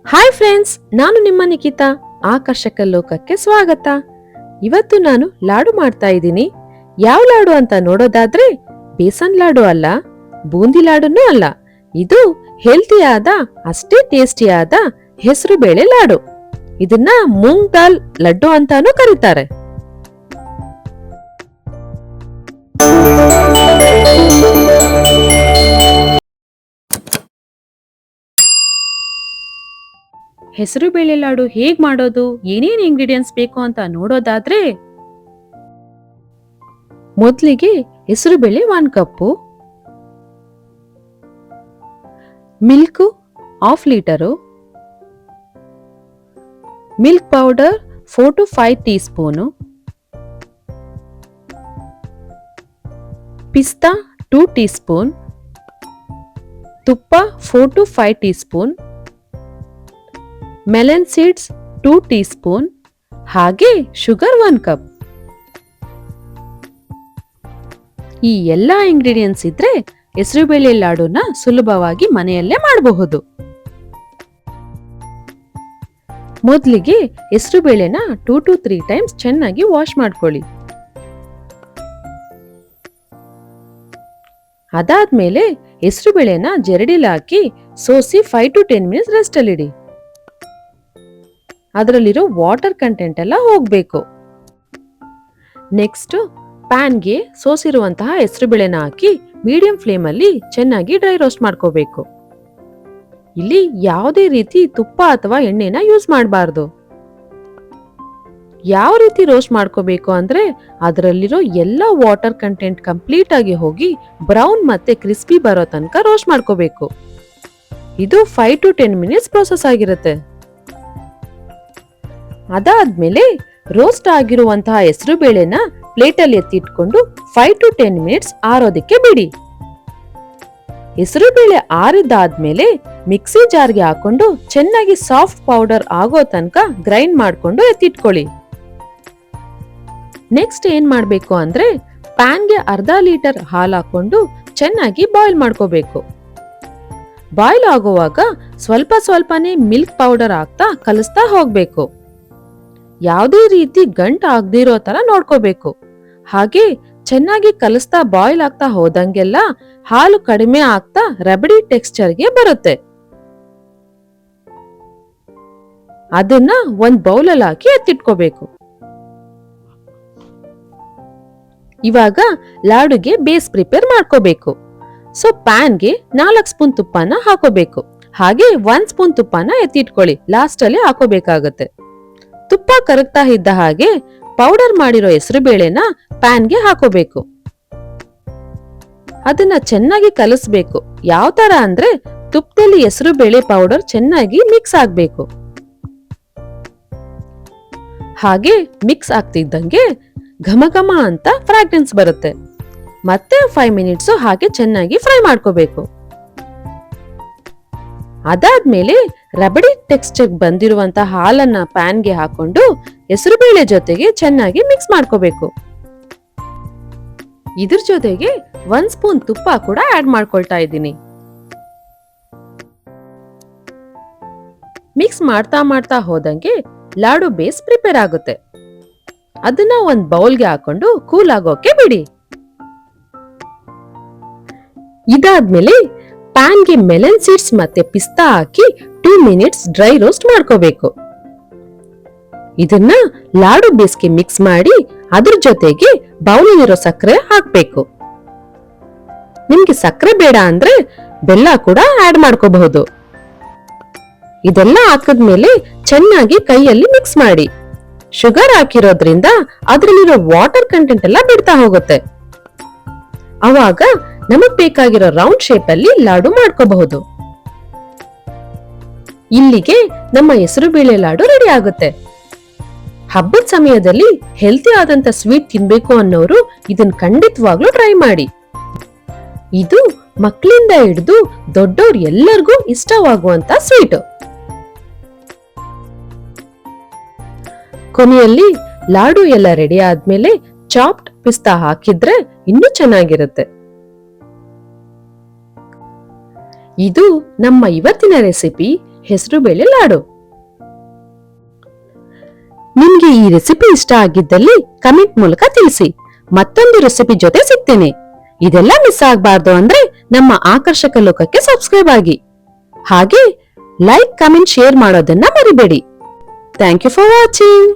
Hi friends, ನಾನು ನಿಮ್ಮ ನಿಖಿತಾ. ಆಕರ್ಷಕ ಲೋಕಕ್ಕೆ ಸ್ವಾಗತ. ಇವತ್ತು ನಾನು ಲಾಡು ಮಾಡ್ತಾ ಇದ್ದೀನಿ. ಯಾವ ಲಾಡು ಅಂತ ನೋಡೋದಾದ್ರೆ ಬೇಸನ್ ಲಾಡು ಅಲ್ಲ, ಬೂಂದಿ ಲಾಡುನೂ ಅಲ್ಲ. ಇದು ಹೆಲ್ತಿಯಾದ ಅಷ್ಟೇ ಟೇಸ್ಟಿಯಾದ ಹೆಸರು ಬೇಳೆ ಲಾಡು. ಇದನ್ನ ಮೂಂಗ್ ದಾಲ್ ಲಡ್ಡು ಅಂತಾನೂ ಕರೀತಾರೆ. ಹೆಸರು ಬೇಳೆ ಲಾಡು ಹೇಗ್ ಮಾಡೋದು, ಏನೇನ್ ಇಂಗ್ರೀಡಿಯೆಂಟ್ಸ್ ಬೇಕು ಅಂತ ನೋಡೋದಾದ್ರೆ ಮೊದಲಿಗೆ ಹೆಸರು ಬೇಳೆ 1 cup, milk 1/2 litre, milk powder 4 to 5 teaspoon, ಪಿಸ್ತಾ 2 ಟೀ ಸ್ಪೂನ್, ತುಪ್ಪ 4 to 5 teaspoon, melon seeds 2 teaspoon, ಹಾಗೆ ಶುಗರ್ 1 ಕಪ್. ಈ ಎಲ್ಲಾ ಇಂಗ್ರೀಡಿಯೆಂಟ್ಸ್ ಇದ್ರೆ ಹೆಸರುಬೇಳೆ ಲಾಡುನ ಸುಲಭವಾಗಿ ಮನೆಯಲ್ಲೇ ಮಾಡಬಹುದು. ಮೊದಲಿಗೆ ಹೆಸರುಬೇಳೆನ 2 to 3 ಟೈಮ್ಸ್ ಚೆನ್ನಾಗಿ ವಾಶ್ ಮಾಡ್ಕೊಳ್ಳಿ. ಅದಾದ್ಮೇಲೆ ಹೆಸರುಬೇಳೆನ ಜರಡಿಲಿ ಹಾಕಿ ಸೋಸಿ 5 to 10 ಮಿನಿಟ್ಸ್ ರೆಸ್ಟ್ ಅಲ್ಲಿಡಿ. ಅದರಲ್ಲಿರೋ ವಾಟರ್ ಕಂಟೆಂಟ್ ಎಲ್ಲ ಹೋಗ್ಬೇಕು. ನೆಕ್ಸ್ಟ್ ಪ್ಯಾನ್ಗೆ ಸೋಸಿರುವಂತಹ ಹೆಸರುಬೇಳೆನ ಹಾಕಿ ಮೀಡಿಯಂ ಫ್ಲೇಮ್ ಅಲ್ಲಿ ಚೆನ್ನಾಗಿ ಡ್ರೈ ರೋಸ್ಟ್ ಮಾಡ್ಕೋಬೇಕು. ಇಲ್ಲಿ ಯಾವುದೇ ರೀತಿ ತುಪ್ಪ ಅಥವಾ ಎಣ್ಣೆನ ಯೂಸ್ ಮಾಡಬಾರ್ದು. ಯಾವ ರೀತಿ ರೋಸ್ಟ್ ಮಾಡ್ಕೋಬೇಕು ಅಂದ್ರೆ ಅದರಲ್ಲಿರೋ ಎಲ್ಲ ವಾಟರ್ ಕಂಟೆಂಟ್ ಕಂಪ್ಲೀಟ್ ಆಗಿ ಹೋಗಿ ಬ್ರೌನ್ ಮತ್ತೆ ಕ್ರಿಸ್ಪಿ ಬರೋ ತನಕ ರೋಸ್ಟ್ ಮಾಡ್ಕೋಬೇಕು. ಇದು 5 to 10 ಮಿನಿಟ್ಸ್ ಪ್ರೋಸೆಸ್ ಆಗಿರುತ್ತೆ. ಅದಾದ್ಮೇಲೆ ರೋಸ್ಟ್ ಆಗಿರುವಂತಹ ಹೆಸರು ಬೇಳೆನ ಪ್ಲೇಟಲ್ಲಿ ಎತ್ತಿಟ್ಕೊಂಡು 5 to 10 ಮಿನಿಟ್ಸ್ ಆರೋದಕ್ಕೆ ಬಿಡಿ. ಹೆಸರು ಬೇಳೆ ಆರಿದಾದ್ಮೇಲೆ ಮಿಕ್ಸಿ ಜಾರ್ಗೆ ಹಾಕೊಂಡು ಚೆನ್ನಾಗಿ ಸಾಫ್ಟ್ ಪೌಡರ್ ಆಗೋ ತನಕ ಗ್ರೈಂಡ್ ಮಾಡ್ಕೊಂಡು ಎತ್ತಿಟ್ಕೊಳ್ಳಿ. ನೆಕ್ಸ್ಟ್ ಏನ್ ಮಾಡ್ಬೇಕು ಅಂದ್ರೆ ಪ್ಯಾನ್ಗೆ 1/2 ಲೀಟರ್ ಹಾಲು ಹಾಕೊಂಡು ಚೆನ್ನಾಗಿ ಬಾಯ್ಲ್ ಮಾಡ್ಕೋಬೇಕು. ಬಾಯ್ಲ್ ಆಗುವಾಗ ಸ್ವಲ್ಪ ಸ್ವಲ್ಪನೇ ಮಿಲ್ಕ್ ಪೌಡರ್ ಹಾಕ್ತಾ ಕಲಿಸ್ತಾ ಹೋಗ್ಬೇಕು. ಯಾವುದೇ ರೀತಿ ಗಂಟು ಆಗದಿರೋ ತರ ನೋಡ್ಕೋಬೇಕು. ಹಾಗೆ ಚೆನ್ನಾಗಿ ಕಲಿಸ್ತಾ ಬಾಯ್ಲ್ ಆಗ್ತಾ ಹೋದಂಗೆಲ್ಲ ಹಾಲು ಕಡಿಮೆ ಆಗ್ತಾ ರಬಡಿ ಟೆಕ್ಸ್ಚರ್ಗೆ ಬರುತ್ತೆ. ಅದನ್ನ ಒಂದ್ ಬೌಲಲ್ಲಿ ಹಾಕಿ ಎತ್ತಿಟ್ಕೋಬೇಕು. ಇವಾಗ ಲಾಡುಗೆ ಬೇಸ್ ಪ್ರಿಪೇರ್ ಮಾಡ್ಕೋಬೇಕು. ಸೊ ಪ್ಯಾನ್ಗೆ 4 ಸ್ಪೂನ್ ತುಪ್ಪನ ಹಾಕೋಬೇಕು. ಹಾಗೆ 1 ಸ್ಪೂನ್ ತುಪ್ಪನ ಎತ್ತಿಟ್ಕೊಳ್ಳಿ, ಲಾಸ್ಟ್ ಅಲ್ಲಿ ಹಾಕೋಬೇಕಾಗತ್ತೆ. ತುಪ್ಪ ಕರಗ್ತಾ ಇದ್ದ ಹಾಗೆ ಪೌಡರ್ ಮಾಡಿರೋ ಹೆಸರು ಬೇಳೆನ ಪ್ಯಾನ್ಗೆ ಹಾಕೋಬೇಕು. ಅದನ್ನ ಚೆನ್ನಾಗಿ ಕಲಿಸ್ಬೇಕು. ಯಾವ ತರ ಅಂದ್ರೆ ತುಪ್ಪದಲ್ಲಿ ಹೆಸರು ಬೇಳೆ ಪೌಡರ್ ಚೆನ್ನಾಗಿ ಮಿಕ್ಸ್ ಆಗ್ಬೇಕು. ಹಾಗೆ ಮಿಕ್ಸ್ ಆಗ್ತಿದ್ದಂಗೆ ಘಮ ಘಮ ಅಂತ ಫ್ರಾಗ್ರೆನ್ಸ್ ಬರುತ್ತೆ. ಮತ್ತೆ 5 ಮಿನಿಟ್ಸ್ ಹಾಗೆ ಚೆನ್ನಾಗಿ ಫ್ರೈ ಮಾಡ್ಕೋಬೇಕು. ಅದಾದ್ಮೇಲೆ ರಬಡಿ ಟೆಕ್ಸ್ಚರ್ ಬಂದಿರುವಂತ ಹಾಲನ್ನ ಪ್ಯಾನ್ಗೆ ಹಾಕೊಂಡು ಹೆಸರುಬೇಳೆ ಜೊತೆಗೆ ಚೆನ್ನಾಗಿ ಮಿಕ್ಸ್ ಮಾಡ್ಕೋಬೇಕು. ಇದ್ರ ಜೊತೆಗೆ 1 ಸ್ಪೂನ್ ತುಪ್ಪ ಕೂಡ ಆಡ್ ಮಾಡ್ಕೊಳ್ತಾ ಇದ್ದೀನಿ. ಮಿಕ್ಸ್ ಮಾಡ್ತಾ ಮಾಡ್ತಾ ಹೋದಂಗೆ ಲಾಡು ಬೇಸ್ ಪ್ರಿಪೇರ್ ಆಗುತ್ತೆ. ಅದನ್ನ ಒಂದ್ ಬೌಲ್ಗೆ ಹಾಕೊಂಡು ಕೂಲ್ ಆಗೋಕೆ ಬಿಡಿ. ಇದಾದ್ಮೇಲೆ ಪ್ಯಾನ್ಗೆ ಮೆಲನ್ ಸೀಡ್ಸ್ ಮತ್ತೆ ಪಿಸ್ತಾ ಹಾಕಿ 2 ಮಿನಿಟ್ಸ್ ಡ್ರೈ ರೋಸ್ಟ್ ಮಾಡ್ಕೋಬೇಕು. ಇದನ್ನ ಲಾಡು ಬೇಸ್ಗೆ ಮಿಕ್ಸ್ ಮಾಡಿ ಅದ್ರ ಜೊತೆಗೆ ಬೌಲಲ್ಲಿರೋ ಸಕ್ಕರೆ ಹಾಕ್ಬೇಕು. ನಿಮ್ಗೆ ಸಕ್ಕರೆ ಬೇಡ ಅಂದ್ರೆ ಬೆಲ್ಲ ಕೂಡ ಆಡ್ ಮಾಡ್ಕೋಬಹುದು. ಇದೆಲ್ಲ ಹಾಕಿದ್ಮೇಲೆ ಚೆನ್ನಾಗಿ ಕೈಯಲ್ಲಿ ಮಿಕ್ಸ್ ಮಾಡಿ. ಶುಗರ್ ಹಾಕಿರೋದ್ರಿಂದ ಅದರಲ್ಲಿರೋ ವಾಟರ್ ಕಂಟೆಂಟ್ ಎಲ್ಲ ಬಿಡ್ತಾ ಹೋಗುತ್ತೆ. ಅವಾಗ ನಮಗ್ ಬೇಕಾಗಿರೋ ರೌಂಡ್ ಶೇಪ್ ಅಲ್ಲಿ ಲಾಡು ಮಾಡ್ಕೋಬಹುದು. ಇಲ್ಲಿಗೆ ನಮ್ಮ ಹೆಸರು ಬೇಳೆ ಲಾಡು ರೆಡಿ ಆಗುತ್ತೆ. ಹಬ್ಬದ ಸಮಯದಲ್ಲಿ ಹೆಲ್ತಿ ಆದಂತ ಸ್ವೀಟ್ ತಿನ್ಬೇಕು ಅನ್ನೋರು ಇದನ್ನ ಖಂಡಿತವಾಗ್ಲೂ ಟ್ರೈ ಮಾಡಿ. ಇದು ಮಕ್ಕಳಿಂದ ಹಿಡಿದು ದೊಡ್ಡವ್ರು ಎಲ್ಲರಿಗೂ ಇಷ್ಟವಾಗುವಂತ ಸ್ವೀಟ್. ಕೊನೆಯಲ್ಲಿ ಲಾಡು ಎಲ್ಲ ರೆಡಿ ಆದ್ಮೇಲೆ ಚಾಪ್ಡ್ ಪಿಸ್ತಾ ಹಾಕಿದ್ರೆ ಇನ್ನೂ ಚೆನ್ನಾಗಿರುತ್ತೆ. ಇದು ನಮ್ಮ ಇವತ್ತಿನ ರೆಸಿಪಿ ಹೆಸರುಬೇಳೆ ಲಾಡು. ನಿಮ್ಗೆ ಈ ರೆಸಿಪಿ ಇಷ್ಟ ಆಗಿದ್ದಲ್ಲಿ ಕಮೆಂಟ್ ಮೂಲಕ ತಿಳಿಸಿ. ಮತ್ತೊಂದು ರೆಸಿಪಿ ಜೊತೆ ಸಿಗ್ತೇನೆ. ಇದೆಲ್ಲ ಮಿಸ್ ಆಗಬಾರ್ದು ಅಂದ್ರೆ ನಮ್ಮ ಆಕರ್ಷಕ ಲೋಕಕ್ಕೆ ಸಬ್ಸ್ಕ್ರೈಬ್ ಆಗಿ. ಹಾಗೆ ಲೈಕ್, ಕಮೆಂಟ್, ಶೇರ್ ಮಾಡೋದನ್ನ ಮರಿಬೇಡಿ. Thank you for watching.